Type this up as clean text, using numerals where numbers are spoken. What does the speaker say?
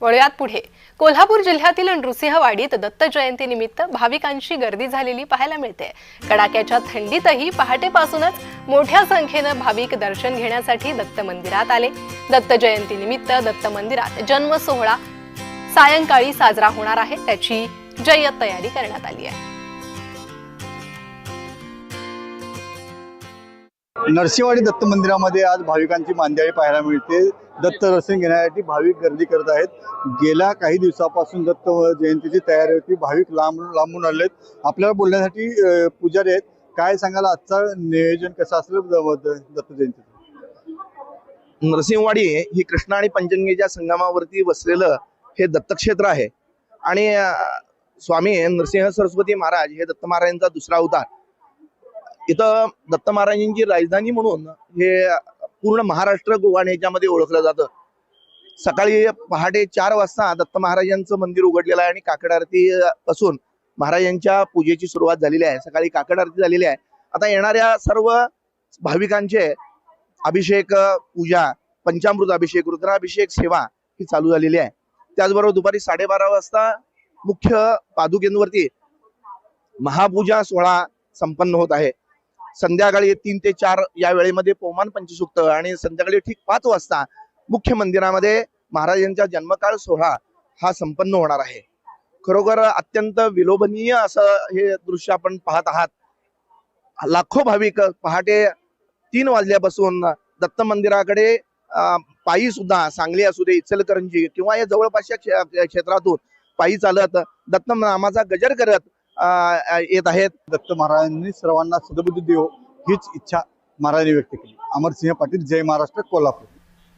वळूयात पुढे. कोल्हापूर जिल्ह्यातील नृसिंहवाडीत दत्त जयंतीनिमित्त भाविकांची गर्दी झालेली पाहायला मिळते. कडाक्याच्या थंडीतही पहाटेपासूनच मोठ्या संख्येने भाविक दर्शन घेण्यासाठी दत्त मंदिरात आले. दत्त जयंतीनिमित्त दत्त मंदिरात जन्म सोहळा सायंकाळी साजरा होणार आहे, त्याची जय्यत तयारी करण्यात आली आहे. नरसिंहवाडी दत्त मंदिरामध्ये आज भाविकांची मांदियाळी पाहायला मिळते. दत्त दर्शन घेण्यासाठी भाविक गर्दी करत आहेत. गेल्या काही दिवसापासून दत्त जयंतीची तयारी होती. भाविक लांबून आलेत. आपल्याला बोलण्यासाठी पुजारी आहेत. काय सांगाल, आजचं नियोजन कसं असलं दत्त जयंतीचं? नरसिंहवाडी ही कृष्णा आणि पंचगंगेच्या संगमावरती वसलेलं हे दत्तक्षेत्र आहे आणि स्वामी नरसिंह सरस्वती महाराज हे दत्त महाराजांचा दुसरा अवतार. इथं दत्त महाराजांची राजधानी म्हणून हे पूर्ण महाराष्ट्र गोवा याच्यामध्ये ओळखलं जातं. सकाळी पहाटे 4 वाजता दत्त महाराजांचं मंदिर उघडलेलं आहे आणि काकड आरती पासून महाराजांच्या पूजेची सुरुवात झालेली आहे. सकाळी काकड आरती झालेली आहे. आता येणाऱ्या सर्व भाविकांचे अभिषेक, पूजा, पंचामृत अभिषेक, रुद्राभिषेक सेवा ही चालू झालेली आहे. त्याचबरोबर दुपारी 12:30 वाजता मुख्य पादुकेंवरती महापूजा सोहळा संपन्न होत आहे. संध्याकाळी 3 ते 4 या वेळेमध्ये पौमान पंचसूक्त आणि संध्याकाळी ठीक 5 वाजता मुख्य मंदिरामध्ये महाराजांचा जन्मकाळ सोहळा हा संपन्न होणार आहे. खरोखर अत्यंत विलोभनीय असं हे दृश्य आपण पाहत आहात. लाखो भाविक पहाटे 3 वाजल्यापासून दत्त मंदिराकडे पायी सुद्धा, सांगली असू दे, इचलकरंजी किंवा या जवळपासच्या क्षेत्रातून पायी चालत दत्त नामाचा गजर करत येत आहेत. दत्त महाराजांनी सर्वांना सद्बुद्धी देवो हीच इच्छा महाराजांनी व्यक्त केली. अमरसिंह पाटील, जय महाराष्ट्र, कोल्हापूर.